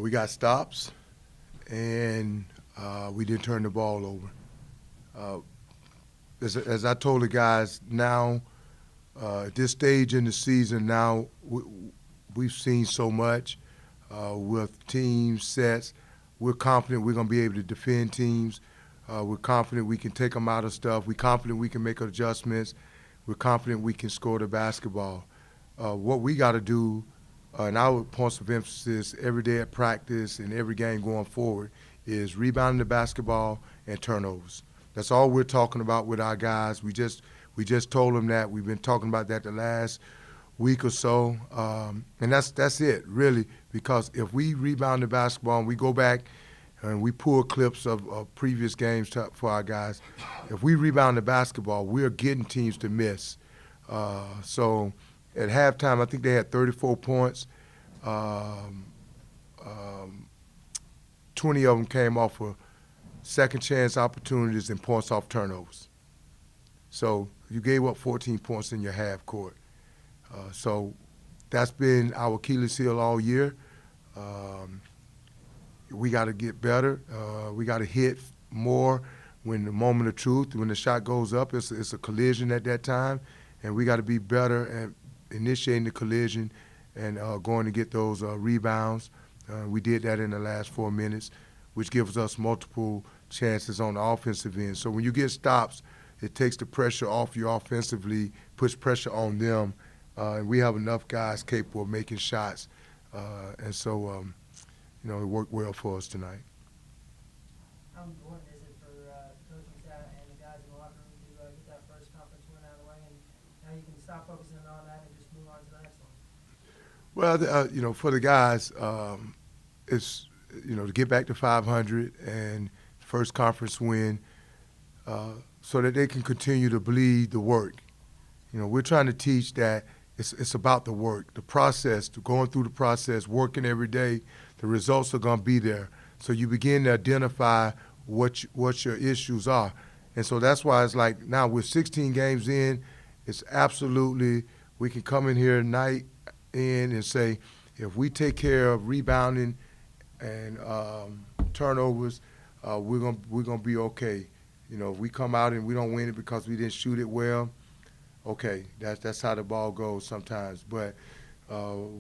We got stops, and we didn't turn the ball over. Uh, as I told the guys, now at this stage in the season, now we've seen so much with team sets. We're confident we're going to be able to defend teams. We're confident we can take them out of stuff. We're confident we can make adjustments. We're confident we can score the basketball. What we got to do, and our points of emphasis every day at practice and every game going forward, is rebounding the basketball and turnovers. That's all we're talking about with our guys. We just told them that. We've been talking about that the last week or so, and that's it really. Because if we rebound the basketball and we go back and we pull clips of previous games for our guys, if we rebound the basketball, we're getting teams to miss. So at halftime, I think they had 34 points. 20 of them came off of second chance opportunities and points off turnovers. So you gave up 14 points in your half court. So that's been our Achilles heel all year. We got to get better. We got to hit more when the moment of truth, when the shot goes up, it's a collision at that time, and we got to be better at initiating the collision and going to get those rebounds. We did that in the last 4 minutes, which gives us multiple chances on the offensive end. So when you get stops, it takes the pressure off you offensively, puts pressure on them, and we have enough guys capable of making shots. And so, it worked well for us tonight. How important is it for coaching staff and the guys in the locker room to get that first conference win out of the way, and now you can stop focusing on that and just move on to the next one? Well, for the guys, it's to get back to 500 and first conference win, so that they can continue to bleed the work. We're trying to teach that it's about the work, the process, going through the process, working every day. The results are going to be there. So you begin to identify what your issues are. And so that's why it's like now with 16 games in, it's absolutely, we can come in here night in and say, if we take care of rebounding and turnovers, we're gonna be okay. If we come out and we don't win it because we didn't shoot it well, okay, that's how the ball goes sometimes. But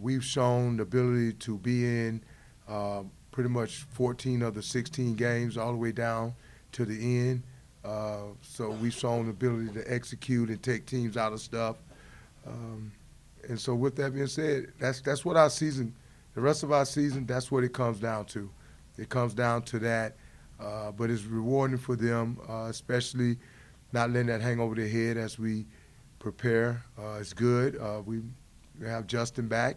we've shown the ability to be in pretty much 14 of the 16 games all the way down to the end. So we've shown the ability to execute and take teams out of stuff. And so with that being said, that's what our season, the rest of our season, that's what it comes down to. It comes down to that. But it's rewarding for them, especially not letting that hang over their head as we prepare. It's good. We have Justin back.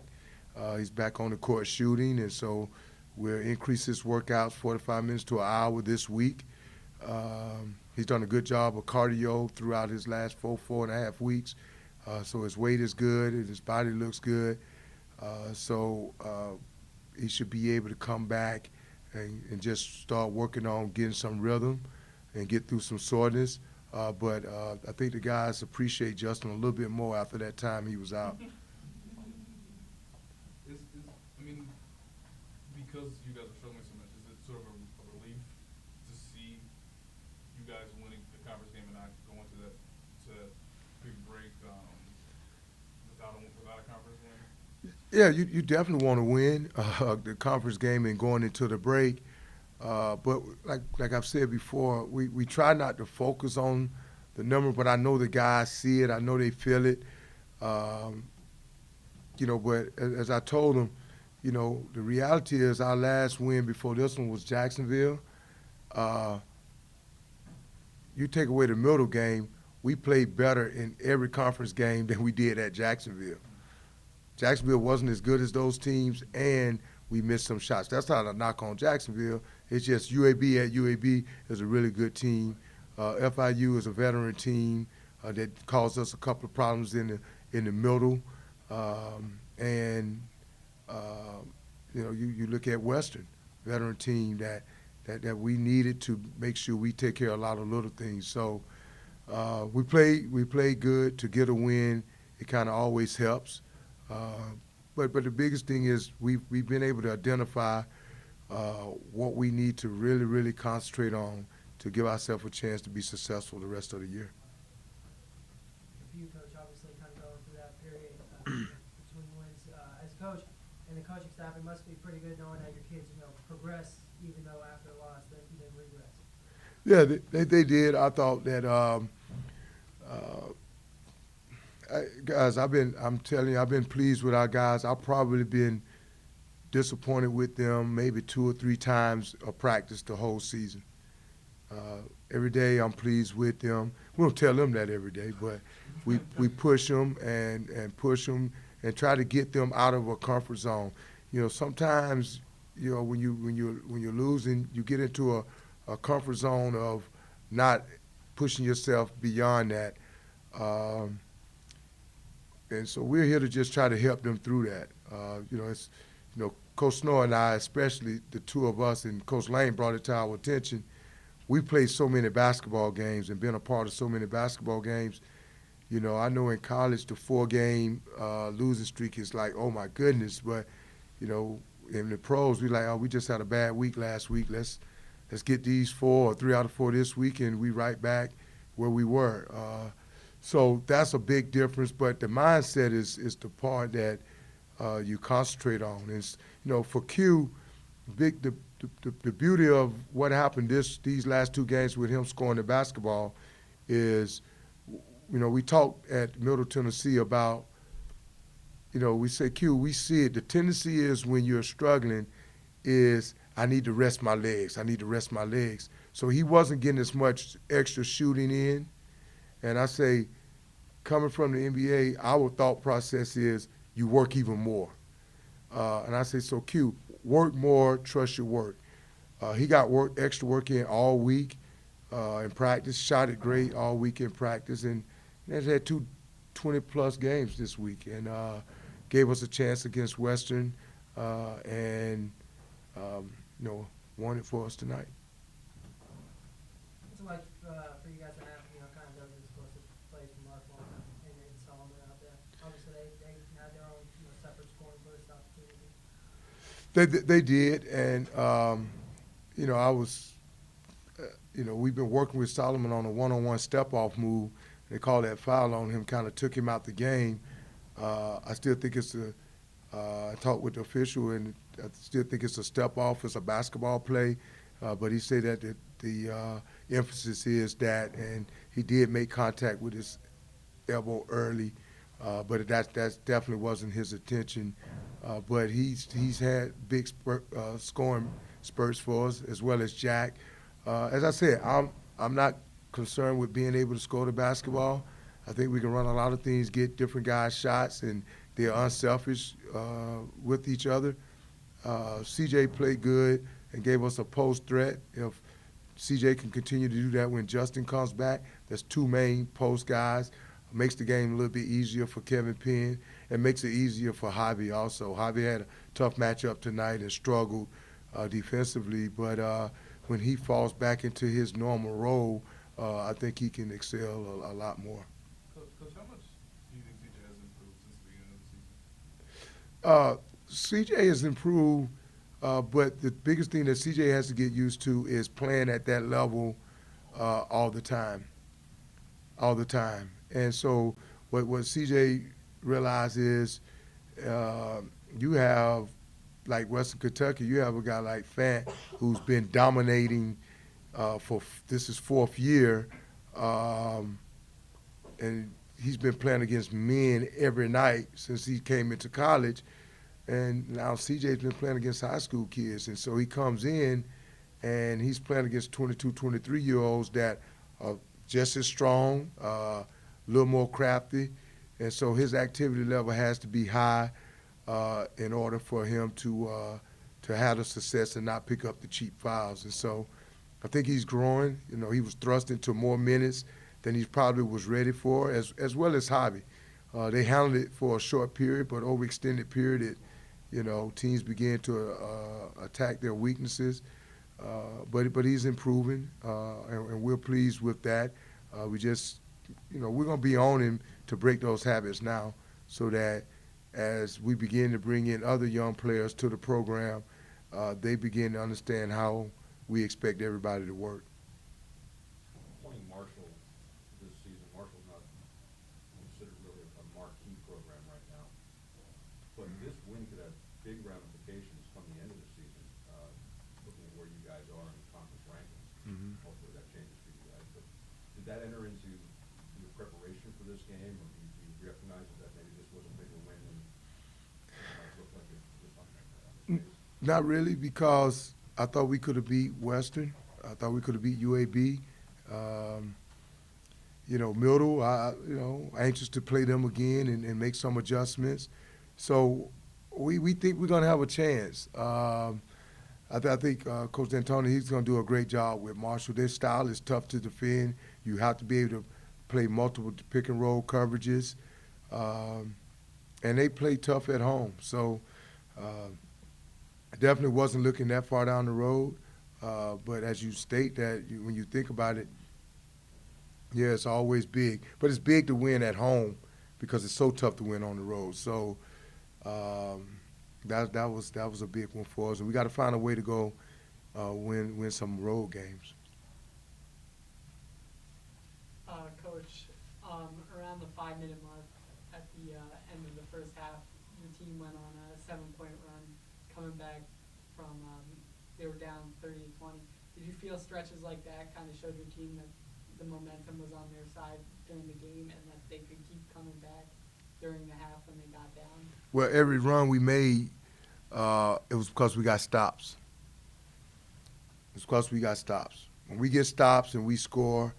He's back on the court shooting, and so we'll increase his workouts 45 minutes to an hour this week. He's done a good job of cardio throughout his last four and a half weeks. So his weight is good, and his body looks good. So he should be able to come back and just start working on getting some rhythm and get through some soreness. But I think the guys appreciate Justin a little bit more after that time he was out. Because you guys are struggling so much, is it sort of a relief to see you guys winning the conference game and not going to that big break without a conference win? Yeah, you definitely want to win the conference game and going into the break. But like I've said before, we try not to focus on the number, but I know the guys see it. I know they feel it. But as I told them, the reality is our last win before this one was Jacksonville. You take away the middle game, we played better in every conference game than we did at Jacksonville. Jacksonville wasn't as good as those teams, and we missed some shots. That's not a knock on Jacksonville. It's just UAB at UAB is a really good team. FIU is a veteran team that caused us a couple of problems in the middle. You look at Western, veteran team that we needed to make sure we take care of a lot of little things. So we played good to get a win. It kind of always helps. But the biggest thing is we've been able to identify what we need to really, really concentrate on to give ourselves a chance to be successful the rest of the year. For you, Coach, obviously kind of going through that period between wins as coach and the coaching staff, it must be pretty good knowing that your kids, progress even though after a loss that you didn't regress. Yeah, they did. I thought that, guys, I'm telling you, I've been pleased with our guys. I've probably been disappointed with them maybe 2 or 3 times a practice the whole season. Every day I'm pleased with them. We don't tell them that every day, but we push them and push them and try to get them out of a comfort zone. Sometimes when you're losing, you get into a comfort zone of not pushing yourself beyond that. And so we're here to just try to help them through that. Coach Snow and I, especially the two of us, and Coach Lane brought it to our attention. We played so many basketball games and been a part of so many basketball games. I know in college the 4-game losing streak is like, oh my goodness, but in the pros we like, oh, we just had a bad week last week. Let's get these 4 or 3 out of 4 this week, and we right back where we were. So that's a big difference. But the mindset is the part that you concentrate on. It's, for Q, the beauty of what happened these last 2 games with him scoring the basketball is, we talked at Middle Tennessee about, we say, Q, we see it. The tendency is when you're struggling is I need to rest my legs. I need to rest my legs. So he wasn't getting as much extra shooting in. And I say, coming from the NBA, our thought process is you work even more. And I say, so Q, work more, trust your work. He got extra work in all week in practice, shot it great all week in practice, and has had 2 20-plus games this week, and gave us a chance against Western, and won it for us tonight. What's it like for you guys to have, kind of those explosive plays from Mark and Solomon out there? Obviously, they had their own separate scoring burst opportunity. They did, and I was, we've been working with Solomon on a one-on-one step-off move. They called that foul on him, kind of took him out the game. I still think I talked with the official, and I still think it's a step-off. It's a basketball play, but he said that the emphasis is that, and he did make contact with his elbow early, but that definitely wasn't his intention. But he's had big scoring spurts for us, as well as Jack. As I said, I'm not concerned with being able to score the basketball. I think we can run a lot of things, get different guys shots, and they're unselfish with each other. CJ played good and gave us a post threat. If CJ can continue to do that when Justin comes back, that's 2 main post guys. Makes the game a little bit easier for Kevin Penn, and makes it easier for Javi also. Javi had a tough matchup tonight and struggled defensively, but when he falls back into his normal role, I think he can excel a lot more. Coach, how much do you think CJ has improved since the beginning of the season? CJ has improved, but the biggest thing that CJ has to get used to is playing at that level all the time. And so what CJ realized is you have, like Western Kentucky, you have a guy like Fant who's been dominating for this is 4th year, and he's been playing against men every night since he came into college, and now CJ's been playing against high school kids, and so he comes in and he's playing against 22, 23-year-olds that are just as strong, a little more crafty, and so his activity level has to be high in order for him to have the success and not pick up the cheap fouls. And so I think he's growing. He was thrust into more minutes than he probably was ready for, as well as Javi. They handled it for a short period, but over extended period, teams began to attack their weaknesses. But he's improving, and we're pleased with that. We just, we're going to be on him to break those habits now, so that as we begin to bring in other young players to the program, they begin to understand how we expect everybody to work. Playing Marshall this season, Marshall's not considered really a marquee program right now. But this win could have big ramifications come the end of the season, looking at where you guys are in the conference rankings. Mhm. Hopefully that changes for you guys. But did that enter into your preparation for this game, or do you recognize that maybe this was a bigger win than it might look like it just on the face? Not really, because I thought we could have beat Western. I thought we could have beat UAB. Middle, anxious to play them again and make some adjustments. So we think we're going to have a chance. I think Coach D'Antoni, he's going to do a great job with Marshall. Their style is tough to defend. You have to be able to play multiple pick and roll coverages. And they play tough at home. So I definitely wasn't looking that far down the road. But as you state that, when you think about it, yeah, it's always big. But it's big to win at home because it's so tough to win on the road. So that was a big one for us. And we got to find a way to go win some road games. Coach, around the 5-minute mark at the end of the first half, your team went on a 7-point run, coming back from they were down 30-20. Did you feel stretches like that kind of showed your team that the momentum was on their side during the game and that they could keep coming back during the half when they got down? Well, every run we made, it was because we got stops. It's because we got stops. When we get stops and we score,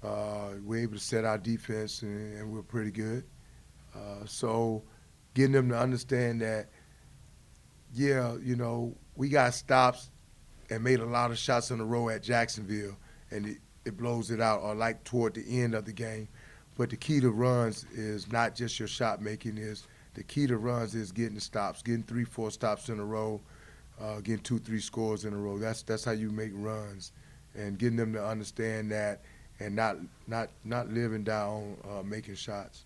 we're able to set our defense, and we're pretty good. So getting them to understand that, yeah, we got stops and made a lot of shots in a row at Jacksonville, and it blows it out, or like toward the end of the game. But the key to runs is not just your shot making. The key to runs is getting the stops, getting 3-4 stops in a row, getting 2-3 scores in a row. That's how you make runs, and getting them to understand that, and not living down making shots.